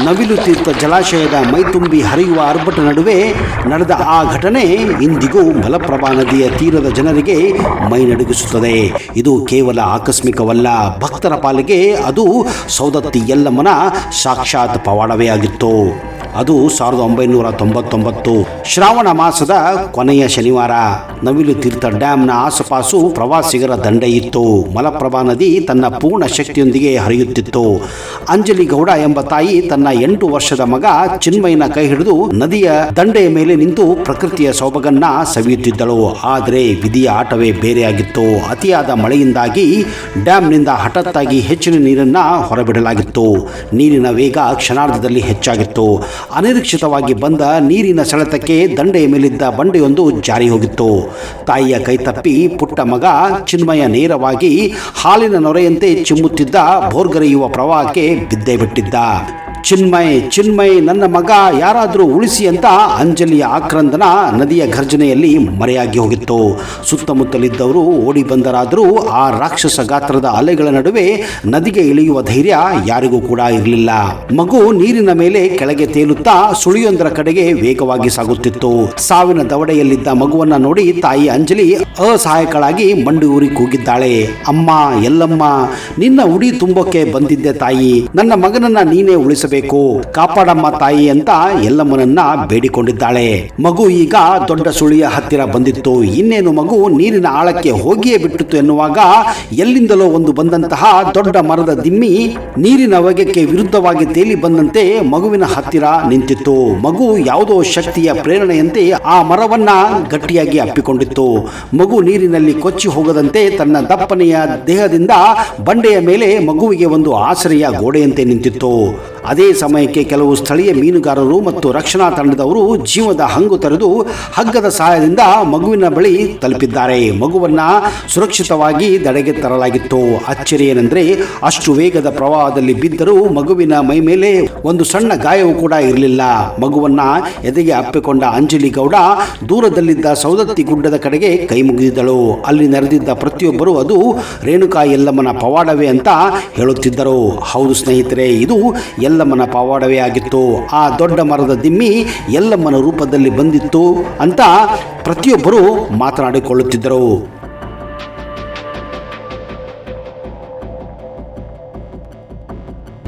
ನವಿಲು ತೀರ್ಥ ಜಲಾಶಯದ ಮೈತುಂಬಿ ಹರಿಯುವ ಅರ್ಭಟ ನಡುವೆ ನಡೆದ ಆ ಘಟನೆ ಇಂದಿಗೂ ಮಲಪ್ರಭಾ ನದಿಯ ತೀರದ ಜನರಿಗೆ ಮೈ ನಡುಗಿಸುತ್ತದೆ. ಇದು ಕೇವಲ ಆಕಸ್ಮಿಕವಲ್ಲ, ಭಕ್ತರ ಪಾಲಿಗೆ ಅದು ಸೌದತ್ತಿ ಯಲ್ಲಮ್ಮನ ಸಾಕ್ಷಾತ್ ಪವಾಡವೇ ಆಗಿತ್ತು. ಅದು 1999 ಶ್ರಾವಣ ಮಾಸದ ಕೊನೆಯ ಶನಿವಾರ. ನವಿಲು ತೀರ್ಥ ಡ್ಯಾಂನ ಆಸುಪಾಸು ಪ್ರವಾಸಿಗರ ದಂಡೆ ಇತ್ತು. ಮಲಪ್ರಭಾ ನದಿ ತನ್ನ ಪೂರ್ಣ ಶಕ್ತಿಯೊಂದಿಗೆ ಹರಿಯುತ್ತಿತ್ತು. ಅಂಜಲಿ ಗೌಡ ಎಂಬ ತಾಯಿ ತನ್ನ 8 ವರ್ಷದ ಮಗ ಚಿನ್ಮಯನ ಕೈ ಹಿಡಿದು ನದಿಯ ದಂಡೆಯ ಮೇಲೆ ನಿಂತು ಪ್ರಕೃತಿಯ ಸೊಬಗನ್ನ ಸವಿಯುತ್ತಿದ್ದಳು. ಆದರೆ ವಿಧಿಯ ಆಟವೇ ಬೇರೆಯಾಗಿತ್ತು. ಅತಿಯಾದ ಮಳೆಯಿಂದಾಗಿ ಡ್ಯಾಂನಿಂದ ಹಠಾತ್ತಾಗಿ ಹೆಚ್ಚಿನ ನೀರನ್ನು ಹೊರಬಿಡಲಾಗಿತ್ತು. ನೀರಿನ ವೇಗ ಕ್ಷಣಾರ್ಧದಲ್ಲಿ ಹೆಚ್ಚಾಗಿತ್ತು. ಅನಿರೀಕ್ಷಿತವಾಗಿ ಬಂದ ನೀರಿನ ಸೆಳೆತಕ್ಕೆ ದಂಡೆಯ ಮೇಲಿದ್ದ ಬಂಡೆಯೊಂದು ಜಾರಿ ಹೋಗಿತ್ತು. ತಾಯಿಯ ಕೈತಪ್ಪಿ ಪುಟ್ಟ ಮಗ ಚಿನ್ಮಯ ನೇರವಾಗಿ ಹಾಲಿನ ನೊರೆಯಂತೆ ಚಿಮ್ಮುತ್ತಿದ್ದ ಭೋರ್ಗರೆಯುವ ಪ್ರವಾಹಕ್ಕೆ ಬಿದ್ದೇ ಬಿಟ್ಟಿದ್ದ. ಚಿನ್ಮಯ್ ನನ್ನ ಮಗ ಯಾರಾದರೂ ಉಳಿಸಿ ಅಂತ ಅಂಜಲಿಯ ಆಕ್ರಂದನ ನದಿಯ ಘರ್ಜನೆಯಲ್ಲಿ ಮರೆಯಾಗಿ ಹೋಗಿತ್ತು. ಸುತ್ತಮುತ್ತಲಿದ್ದವರು ಓಡಿ ಬಂದರಾದರೂ ಆ ರಾಕ್ಷಸ ಗಾತ್ರದ ಅಲೆಗಳ ನಡುವೆ ನದಿಗೆ ಇಳಿಯುವ ಧೈರ್ಯ ಯಾರಿಗೂ ಕೂಡ ಇರಲಿಲ್ಲ. ಮಗು ನೀರಿನ ಮೇಲೆ ಕೆಳಗೆ ತೇಲುತ್ತಾ ಸುಳಿಯೊಂದರ ಕಡೆಗೆ ವೇಗವಾಗಿ ಸಾಗುತ್ತಿತ್ತು. ಸಾವಿನ ದವಡೆಯಲ್ಲಿದ್ದ ಮಗುವನ್ನ ನೋಡಿ ತಾಯಿ ಅಂಜಲಿ ಅಸಹಾಯಕಳಾಗಿ ಮಂಡಿ ಊರಿ ಕೂಗಿದ್ದಾಳೆ. ಅಮ್ಮ ಯಲ್ಲಮ್ಮ, ನಿನ್ನ ಉಡಿ ತುಂಬೋಕೆ ಬಂದಿದ್ದೆ ತಾಯಿ, ನನ್ನ ಮಗನನ್ನ ನೀನೇ ಉಳಿಸಬೇಕು, ಕಾಪಾಡಮ್ಮ ತಾಯಿ ಅಂತ ಯಲ್ಲಮ್ಮನನ್ನ ಬೇಡಿಕೊಂಡಿದ್ದಾಳೆ. ಮಗು ಈಗ ದೊಡ್ಡ ಸುಳಿಯ ಹತ್ತಿರ ಬಂದಿತ್ತು. ಇನ್ನೇನು ಮಗು ನೀರಿನ ಆಳಕ್ಕೆ ಹೋಗಿಯೇ ಬಿಟ್ಟಿತ್ತು ಎನ್ನುವಾಗ ಎಲ್ಲಿಂದಲೋ ಒಂದು ಬಂದಂತಹ ದೊಡ್ಡ ಮರದ ದಿಮ್ಮಿ ನೀರಿನ ವೇಗಕ್ಕೆ ವಿರುದ್ಧವಾಗಿ ತೇಲಿ ಬಂದಂತೆ ಮಗುವಿನ ಹತ್ತಿರ ನಿಂತಿತ್ತು. ಮಗು ಯಾವುದೋ ಶಕ್ತಿಯ ಪ್ರೇರಣೆಯಂತೆ ಆ ಮರವನ್ನ ಗಟ್ಟಿಯಾಗಿ ಅಪ್ಪಿಕೊಂಡಿತ್ತು. ಮಗು ನೀರಿನಲ್ಲಿ ಕೊಚ್ಚಿ ಹೋಗದಂತೆ ತನ್ನ ದಪ್ಪನೆಯ ದೇಹದಿಂದ ಬಂಡೆಯ ಮೇಲೆ ಮಗುವಿಗೆ ಒಂದು ಆಸರೆಯ ಗೋಡೆಯಂತೆ ನಿಂತಿತ್ತು. ಅದೇ ಸಮಯಕ್ಕೆ ಕೆಲವು ಸ್ಥಳೀಯ ಮೀನುಗಾರರು ಮತ್ತು ರಕ್ಷಣಾ ತಂಡದವರು ಜೀವದ ಹಂಗು ತೊರೆದು ಹಗ್ಗದ ಸಹಾಯದಿಂದ ಮಗುವಿನ ಬಳಿ ತಲುಪಿದ್ದಾರೆ. ಮಗುವನ್ನ ಸುರಕ್ಷಿತವಾಗಿ ದಡೆಗೆ ತರಲಾಗಿತ್ತು. ಅಚ್ಚರಿ ಏನೆಂದರೆ ಅಷ್ಟು ವೇಗದ ಪ್ರವಾಹದಲ್ಲಿ ಬಿದ್ದರೂ ಮಗುವಿನ ಮೈ ಮೇಲೆ ಒಂದು ಸಣ್ಣ ಗಾಯವೂ ಕೂಡ ಇರಲಿಲ್ಲ. ಮಗುವನ್ನ ಎದೆಗೆ ಅಪ್ಪಿಕೊಂಡ ಅಂಜಲಿ ಗೌಡ ದೂರದಲ್ಲಿದ್ದ ಸೌದತ್ತಿ ಗುಡ್ಡದ ಕಡೆಗೆ ಕೈ ಮುಗಿದಿದ್ದಳು. ಅಲ್ಲಿ ನೆರೆದಿದ್ದ ಪ್ರತಿಯೊಬ್ಬರು ಅದು ರೇಣುಕಾ ಯಲ್ಲಮ್ಮನ ಪವಾಡವೇ ಅಂತ ಹೇಳುತ್ತಿದ್ದರು. ಹೌದು ಸ್ನೇಹಿತರೆ, ಇದು ಯಲ್ಲಮ್ಮನ ಪವಾಡವೇ ಆಗಿತ್ತು. ಆ ದೊಡ್ಡ ಮರದ ದಿಮ್ಮಿ ಯಲ್ಲಮ್ಮನ ರೂಪದಲ್ಲಿ ಬಂದಿತ್ತು ಅಂತ ಪ್ರತಿಯೊಬ್ಬರು ಮಾತನಾಡಿಕೊಳ್ಳುತ್ತಿದ್ದರು.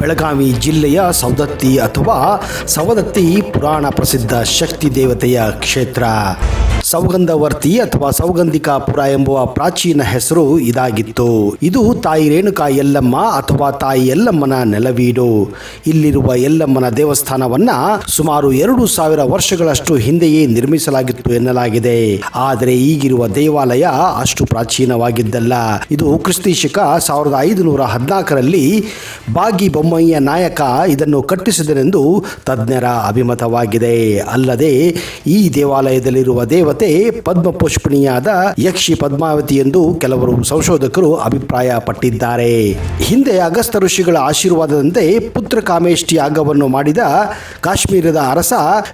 ಬೆಳಗಾವಿ ಜಿಲ್ಲೆಯ ಸೌದತ್ತಿ ಅಥವಾ ಸವದತ್ತಿ ಪುರಾಣ ಪ್ರಸಿದ್ಧ ಶಕ್ತಿ ದೇವತೆಯ ಕ್ಷೇತ್ರ. ಸೌಗಂಧವರ್ತಿ ಅಥವಾ ಸೌಗಂಧಿಕಾಪುರ ಎಂಬುವ ಪ್ರಾಚೀನ ಹೆಸರು ಇದಾಗಿತ್ತು. ಇದು ತಾಯಿ ರೇಣುಕಾ ಯಲ್ಲಮ್ಮ ಅಥವಾ ತಾಯಿ ಯಲ್ಲಮ್ಮನ ನೆಲವೀಡು. ಇಲ್ಲಿರುವ ಯಲ್ಲಮ್ಮನ ದೇವಸ್ಥಾನವನ್ನ ಸುಮಾರು 2000 ವರ್ಷಗಳಷ್ಟು ಹಿಂದೆಯೇ ನಿರ್ಮಿಸಲಾಗಿತ್ತು ಎನ್ನಲಾಗಿದೆ. ಆದರೆ ಈಗಿರುವ ದೇವಾಲಯ ಅಷ್ಟು ಪ್ರಾಚೀನವಾಗಿದ್ದಲ್ಲ. ಇದು ಕ್ರಿಸ್ತಿ ಶಕ 1514ರಲ್ಲಿ ಬಾಗಿ ಬೊಮ್ಮಯ್ಯ ನಾಯಕ ಇದನ್ನು ಕಟ್ಟಿಸಿದನೆಂದು ತಜ್ಞರ ಅಭಿಮತವಾಗಿದೆ. ಅಲ್ಲದೆ ಈ ದೇವಾಲಯದಲ್ಲಿರುವ ದೇವತೆ ಪದ್ಮಪುಷ್ಪಣಿಯಾದ ಯಕ್ಷಿ ಪದ್ಮಾವತಿ ಎಂದು ಕೆಲವರು ಸಂಶೋಧಕರು ಅಭಿಪ್ರಾಯ ಪಟ್ಟಿದ್ದಾರೆ. ಹಿಂದೆ ಅಗಸ್ತ್ಯ ಋಷಿಗಳ ಆಶೀರ್ವಾದದಂತೆ ಪುತ್ರ ಕಾಮೇಷ್ಟಿ ಯಾಗವನ್ನು ಮಾಡಿದ ಕಾಶ್ಮೀರದ ಅರಸ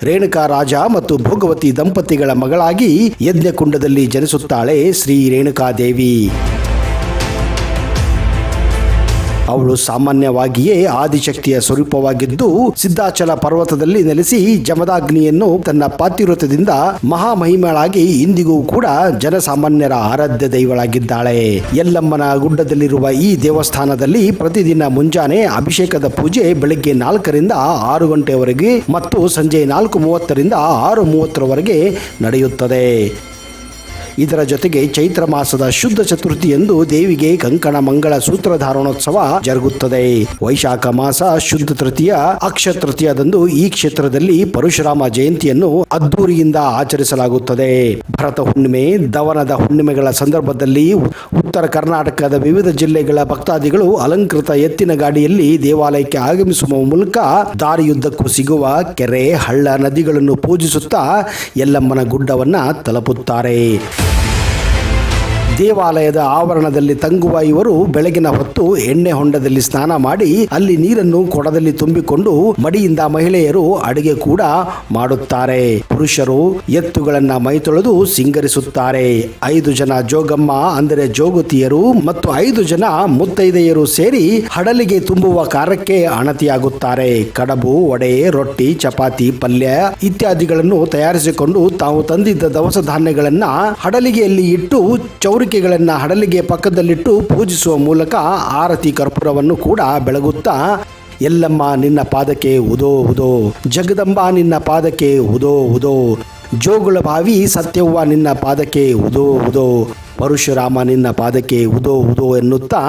ರೇಣುಕಾ ರಾಜ ಮತ್ತು ಭೋಗವತಿ ದಂಪತಿಗಳ ಮಗಳಾಗಿ ಯಜ್ಞಕುಂಡದಲ್ಲಿ ಜನಿಸುತ್ತಾಳೆ ಶ್ರೀ ರೇಣುಕಾದೇವಿ. ಅವಳು ಸಾಮಾನ್ಯವಾಗಿಯೇ ಆದಿಶಕ್ತಿಯ ಸ್ವರೂಪವಾಗಿದ್ದು ಸಿದ್ಧಾಚಲ ಪರ್ವತದಲ್ಲಿ ನೆಲೆಸಿ ಜಮದಾಗ್ನಿಯನ್ನು ತನ್ನ ಪಾತಿವ್ರತ್ಯದಿಂದ ಮಹಾಮಹಿಮಳಾಗಿ ಇಂದಿಗೂ ಕೂಡ ಜನಸಾಮಾನ್ಯರ ಆರಾಧ್ಯ ದೈವಳಾಗಿದ್ದಾಳೆ. ಯಲ್ಲಮ್ಮನ ಗುಡ್ಡದಲ್ಲಿರುವ ಈ ದೇವಸ್ಥಾನದಲ್ಲಿ ಪ್ರತಿದಿನ ಮುಂಜಾನೆ ಅಭಿಷೇಕದ ಪೂಜೆ ಬೆಳಗ್ಗೆ 4ರಿಂದ 6 ಗಂಟೆವರೆಗೆ ಮತ್ತು ಸಂಜೆ 4:30ರಿಂದ 6:30ರವರೆಗೆ ನಡೆಯುತ್ತದೆ. ಇದರ ಜೊತೆಗೆ ಚೈತ್ರ ಮಾಸದ ಶುದ್ಧ ಚತುರ್ಥಿಯಂದು ದೇವಿಗೆ ಕಂಕಣ ಮಂಗಳ ಸೂತ್ರಧಾರಣೋತ್ಸವ ಜರುಗುತ್ತದೆ. ವೈಶಾಖ ಮಾಸ ಶುದ್ಧ ತೃತೀಯ ಅಕ್ಷಯ ತೃತೀಯದಂದು ಈ ಕ್ಷೇತ್ರದಲ್ಲಿ ಪರಶುರಾಮ ಜಯಂತಿಯನ್ನು ಅದ್ದೂರಿಯಿಂದ ಆಚರಿಸಲಾಗುತ್ತದೆ. ಭರತ ಹುಣ್ಣಿಮೆ, ದವನದ ಹುಣ್ಣಿಮೆಗಳ ಸಂದರ್ಭದಲ್ಲಿ ಉತ್ತರ ಕರ್ನಾಟಕದ ವಿವಿಧ ಜಿಲ್ಲೆಗಳ ಭಕ್ತಾದಿಗಳು ಅಲಂಕೃತ ಎತ್ತಿನ ಗಾಡಿಯಲ್ಲಿ ದೇವಾಲಯಕ್ಕೆ ಆಗಮಿಸುವ ಮೂಲಕ ದಾರಿಯುದ್ದಕ್ಕೂ ಸಿಗುವ ಕೆರೆ, ಹಳ್ಳ, ನದಿಗಳನ್ನು ಪೂಜಿಸುತ್ತಾ ಯಲ್ಲಮ್ಮನ ಗುಡ್ಡವನ್ನ ತಲುಪುತ್ತಾರೆ. ದೇವಾಲಯದ ಆವರಣದಲ್ಲಿ ತಂಗುವ ಇವರು ಬೆಳಗಿನ ಹೊತ್ತು ಎಣ್ಣೆ ಹೊಂಡದಲ್ಲಿ ಸ್ನಾನ ಮಾಡಿ ಅಲ್ಲಿ ನೀರನ್ನು ಕೊಡದಲ್ಲಿ ತುಂಬಿಕೊಂಡು ಮಡಿಯಿಂದ ಮಹಿಳೆಯರು ಅಡಿಗೆ ಕೂಡ ಮಾಡುತ್ತಾರೆ. ಪುರುಷರು ಎತ್ತುಗಳನ್ನ ಮೈತೊಳೆದು ಸಿಂಗರಿಸುತ್ತಾರೆ. 5 ಜನ ಜೋಗಮ್ಮ ಅಂದರೆ ಜೋಗತಿಯರು ಮತ್ತು 5 ಜನ ಮುತ್ತೈದೆಯರು ಸೇರಿ ಹಡಲಿಗೆ ತುಂಬುವ ಕಾರ್ಯಕ್ಕೆ ಅಣತಿಯಾಗುತ್ತಾರೆ. ಕಡಬು, ವಡೆ, ರೊಟ್ಟಿ, ಚಪಾತಿ, ಪಲ್ಯ ಇತ್ಯಾದಿಗಳನ್ನು ತಯಾರಿಸಿಕೊಂಡು ತಾವು ತಂದಿದ್ದ ದವಸ ಧಾನ್ಯಗಳನ್ನ ಹಡಲಿಗೆಯಲ್ಲಿ ಇಟ್ಟು ಚೌರಿಕೆಗಳನ್ನ ಹಡಲಿಗೆ ಪಕ್ಕದಲ್ಲಿಟ್ಟು ಪೂಜಿಸುವ ಮೂಲಕ ಆರತಿ ಕರ್ಪೂರವನ್ನು ಕೂಡ ಬೆಳಗುತ್ತಾ ಎಲ್ಲಮ್ಮ ನಿನ್ನ ಪಾದಕ್ಕೆ ಉದೋ ಉದೋ, ಜಗದಂಬ ನಿನ್ನ ಪಾದಕ್ಕೆ ಉದೋ ಉದೋ, ಜೋಗುಳ ಭಾವಿ ಸತ್ಯವ್ವ ನಿನ್ನ ಪಾದಕ್ಕೆ ಉದೋ ಉದೋ, ಪರಶುರಾಮ ನಿನ್ನ ಪಾದಕ್ಕೆ ಉದೋ ಉದೋ ಎನ್ನುತ್ತಾ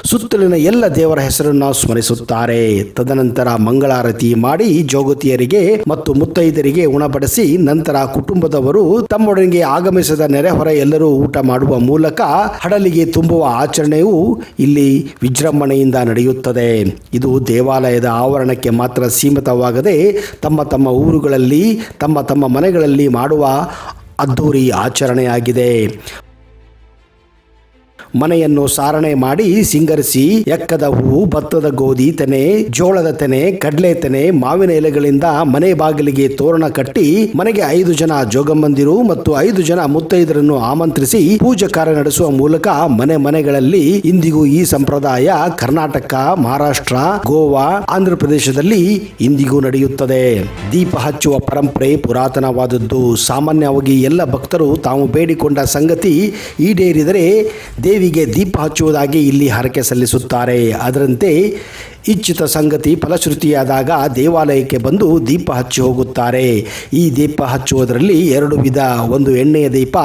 ಸುತ್ತಲಿನ ಎಲ್ಲ ದೇವರ ಹೆಸರನ್ನು ಸ್ಮರಿಸುತ್ತಾರೆ. ತದನಂತರ ಮಂಗಳಾರತಿ ಮಾಡಿ ಜೋಗತಿಯರಿಗೆ ಮತ್ತು ಮುತ್ತೈದರಿಗೆ ಉಣಬಡಿಸಿ ನಂತರ ಕುಟುಂಬದವರು ತಮ್ಮೊಡನೆಗೆ ಆಗಮಿಸಿದ ನೆರೆಹೊರೆ ಎಲ್ಲರೂ ಊಟ ಮಾಡುವ ಮೂಲಕ ಹಡಲಿಗೆ ತುಂಬುವ ಆಚರಣೆಯು ಇಲ್ಲಿ ವಿಜೃಂಭಣೆಯಿಂದ ನಡೆಯುತ್ತದೆ. ಇದು ದೇವಾಲಯದ ಆವರಣಕ್ಕೆ ಮಾತ್ರ ಸೀಮಿತವಾಗದೆ ತಮ್ಮ ತಮ್ಮ ಊರುಗಳಲ್ಲಿ ತಮ್ಮ ತಮ್ಮ ಮನೆಗಳಲ್ಲಿ ಮಾಡುವ ಅದ್ಧೂರಿ ಆಚರಣೆಯಾಗಿದೆ. ಮನೆಯನ್ನು ಸಾರಣೆ ಮಾಡಿ ಸಿಂಗರಿಸಿ ಎಕ್ಕದ ಹೂವು, ಭತ್ತದ ಗೋಧಿ ತೆನೆ, ಜೋಳದ ತೆನೆ, ಕಡಲೆ ತೆನೆ, ಮಾವಿನ ಎಲೆಗಳಿಂದ ಮನೆ ಬಾಗಿಲಿಗೆ ತೋರಣ ಕಟ್ಟಿ ಮನೆಗೆ 5 ಜನ ಜೋಗಮ್ಮಂದಿರು ಮತ್ತು 5 ಜನ ಮುತ್ತೈದರನ್ನು ಆಮಂತ್ರಿಸಿ ಪೂಜೆ ಕಾರ್ಯ ನಡೆಸುವ ಮೂಲಕ ಮನೆ ಮನೆಗಳಲ್ಲಿ ಇಂದಿಗೂ ಈ ಸಂಪ್ರದಾಯ ಕರ್ನಾಟಕ, ಮಹಾರಾಷ್ಟ್ರ, ಗೋವಾ, ಆಂಧ್ರ ಪ್ರದೇಶದಲ್ಲಿ ಇಂದಿಗೂ ನಡೆಯುತ್ತದೆ. ದೀಪ ಹಚ್ಚುವ ಪರಂಪರೆ ಪುರಾತನವಾದದ್ದು. ಸಾಮಾನ್ಯವಾಗಿ ಎಲ್ಲ ಭಕ್ತರು ತಾವು ಬೇಡಿಕೊಂಡ ಸಂಗತಿ ಈಡೇರಿದರೆ ದೇವಿಗೆ ದೀಪ ಹಚ್ಚುವುದಾಗಿ ಇಲ್ಲಿ ಹರಕೆ ಸಲ್ಲಿಸುತ್ತಾರೆ. ಅದರಂತೆ ಇಚ್ಛಿತ ಸಂಗತಿ ಫಲಶ್ರುತಿಯಾದಾಗ ದೇವಾಲಯಕ್ಕೆ ಬಂದು ದೀಪ ಹಚ್ಚಿ ಹೋಗುತ್ತಾರೆ. ಈ ದೀಪ ಹಚ್ಚುವುದರಲ್ಲಿ 2 ವಿಧ, ಒಂದು ಎಣ್ಣೆಯ ದೀಪ,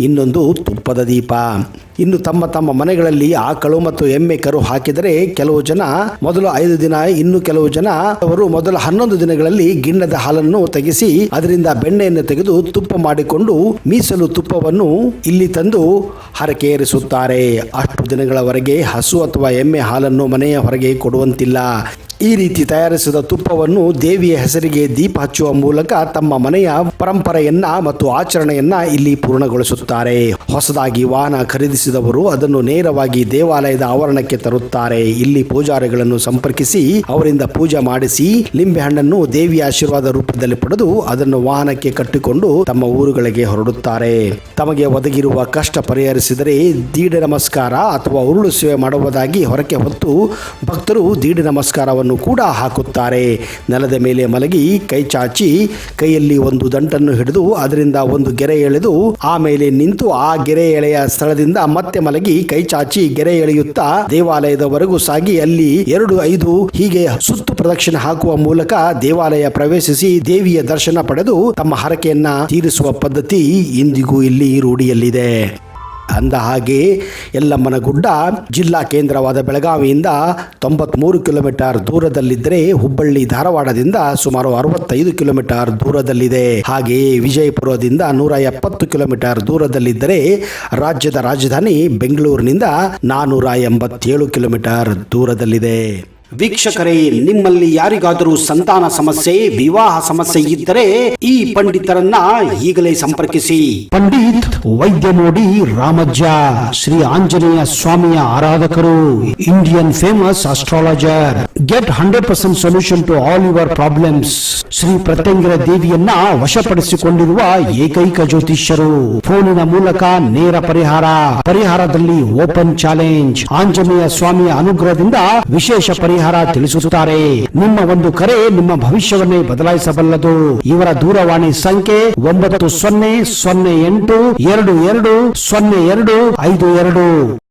ಇನ್ನೊಂದು ತುಪ್ಪದ ದೀಪ. ಇನ್ನು ತಮ್ಮ ತಮ್ಮ ಮನೆಗಳಲ್ಲಿ ಆಕಳು ಮತ್ತು ಎಮ್ಮೆ ಕರು ಹಾಕಿದರೆ ಕೆಲವು ಜನ ಮೊದಲು 5 ದಿನ, ಇನ್ನು ಕೆಲವು ಜನ ಅವರು ಮೊದಲ 11 ದಿನಗಳಲ್ಲಿ ಗಿಣ್ಣದ ಹಾಲನ್ನು ತೆಗೆಸಿ ಅದರಿಂದ ಬೆಣ್ಣೆಯನ್ನು ತೆಗೆದು ತುಪ್ಪ ಮಾಡಿಕೊಂಡು ಮೀಸಲು ತುಪ್ಪವನ್ನು ಇಲ್ಲಿ ತಂದು ಹರಕೆ ಏರಿಸುತ್ತಾರೆ. ಅಷ್ಟು ದಿನಗಳವರೆಗೆ ಹಸು ಅಥವಾ ಎಮ್ಮೆ ಹಾಲನ್ನು ಮನೆಯ ಹೊರಗೆ ಕೊಡುವಂತಿಲ್ಲ. ಈ ರೀತಿ ತಯಾರಿಸಿದ ತುಪ್ಪವನ್ನು ದೇವಿಯ ಹೆಸರಿಗೆ ದೀಪ ಹಚ್ಚುವ ಮೂಲಕ ತಮ್ಮ ಮನೆಯ ಪರಂಪರೆಯನ್ನ ಮತ್ತು ಆಚರಣೆಯನ್ನ ಇಲ್ಲಿ ಪೂರ್ಣಗೊಳಿಸುತ್ತಾರೆ. ಹೊಸದಾಗಿ ವಾಹನ ಖರೀದಿಸಿದವರು ಅದನ್ನು ನೇರವಾಗಿ ದೇವಾಲಯದ ಆವರಣಕ್ಕೆ ತರುತ್ತಾರೆ. ಇಲ್ಲಿ ಪೂಜಾರಿಗಳನ್ನು ಸಂಪರ್ಕಿಸಿ ಅವರಿಂದ ಪೂಜೆ ಮಾಡಿಸಿ ಲಿಂಬೆಹಣ್ಣನ್ನು ದೇವಿಯ ಆಶೀರ್ವಾದ ರೂಪದಲ್ಲಿ ಪಡೆದು ಅದನ್ನು ವಾಹನಕ್ಕೆ ಕಟ್ಟಿಕೊಂಡು ತಮ್ಮ ಊರುಗಳಿಗೆ ಹೊರಡುತ್ತಾರೆ. ತಮಗೆ ಒದಗಿರುವ ಕಷ್ಟ ಪರಿಹರಿಸಿದರೆ ದೀಡ ನಮಸ್ಕಾರ ಅಥವಾ ಉರುಳು ಸೇವೆ ಮಾಡುವುದಾಗಿ ಹೊರಕೆ ಹೊತ್ತು ಭಕ್ತರು ದೀಡ ನಮಸ್ಕಾರವನ್ನು ಕೂಡ ಹಾಕುತ್ತಾರೆ. ನೆಲದ ಮೇಲೆ ಮಲಗಿ ಕೈ ಚಾಚಿ ಕೈಯಲ್ಲಿ ಒಂದು ದಂಟನ್ನು ಹಿಡಿದು ಅದರಿಂದ ಒಂದು ಗೆರೆ ಎಳೆದು ಆಮೇಲೆ ನಿಂತು ಆ ಗೆರೆ ಎಳೆಯ ಸ್ಥಳದಿಂದ ಮತ್ತೆ ಮಲಗಿ ಕೈ ಚಾಚಿ ಗೆರೆ ಎಳೆಯುತ್ತಾ ದೇವಾಲಯದವರೆಗೂ ಸಾಗಿ ಅಲ್ಲಿ 2, 5 ಹೀಗೆ ಸುತ್ತು ಪ್ರದಕ್ಷಿಣೆ ಹಾಕುವ ಮೂಲಕ ದೇವಾಲಯ ಪ್ರವೇಶಿಸಿ ದೇವಿಯ ದರ್ಶನ ಪಡೆದು ತಮ್ಮ ಹರಕೆಯನ್ನ ತೀರಿಸುವ ಪದ್ಧತಿ ಇಂದಿಗೂ ಇಲ್ಲಿ ರೂಢಿಯಲ್ಲಿದೆ. ಅಂದ ಹಾಗೆ ಯಲ್ಲಮ್ಮನ ಗುಡ್ಡ ಜಿಲ್ಲಾ ಕೇಂದ್ರವಾದ ಬೆಳಗಾವಿಯಿಂದ 93 ಕಿಲೋಮೀಟರ್ ದೂರದಲ್ಲಿದ್ದರೆ ಹುಬ್ಬಳ್ಳಿ ಧಾರವಾಡದಿಂದ ಸುಮಾರು 65 ಕಿಲೋಮೀಟರ್ ದೂರದಲ್ಲಿದೆ. ಹಾಗೆಯೇ ವಿಜಯಪುರದಿಂದ 170 ಕಿಲೋಮೀಟರ್ ದೂರದಲ್ಲಿದ್ದರೆ ರಾಜ್ಯದ ರಾಜಧಾನಿ ಬೆಂಗಳೂರಿನಿಂದ 487 ಕಿಲೋಮೀಟರ್ ದೂರದಲ್ಲಿದೆ. ವೀಕ್ಷಕರೇ, ನಿಮ್ಮಲ್ಲಿ ಯಾರಿಗಾದರೂ ಸಂತಾನ ಸಮಸ್ಯೆ, ವಿವಾಹ ಸಮಸ್ಯೆ ಇದ್ದರೆ ಈ ಪಂಡಿತರನ್ನ ಈಗಲೇ ಸಂಪರ್ಕಿಸಿ. ಪಂಡಿತ್ ವೈದ್ಯಮೋಡಿ ರಾಮಜ್ಜ, ಶ್ರೀ ಆಂಜನೇಯ ಸ್ವಾಮಿಯ ಆರಾಧಕರು, Indian famous astrologer. Get 100% solution to all your problems. Shri Pratyangira ದೇವಿಯನ್ನ ವಶಪಡಿಸಿಕೊಂಡಿರುವ ಏಕೈಕ ಜ್ಯೋತಿಷ್ಯರು. ಫೋನಿನ ಮೂಲಕ ನೇರ ಪರಿಹಾರದಲ್ಲಿ ಓಪನ್ ಚಾಲೆಂಜ್. ಆಂಜನೇಯ ಸ್ವಾಮಿಯ ಅನುಗ್ರಹದಿಂದ ವಿಶೇಷ ಪರಿಹಾರ ತಿಳಿಸುತ್ತಾರೆ. ನಿಮ್ಮ ಒಂದು ಕರೆ ನಿಮ್ಮ ಭವಿಷ್ಯವನ್ನೇ ಬದಲಾಯಿಸಬಲ್ಲದು. ಇವರ ದೂರವಾಣಿ ಸಂಖ್ಯೆ 9008220252.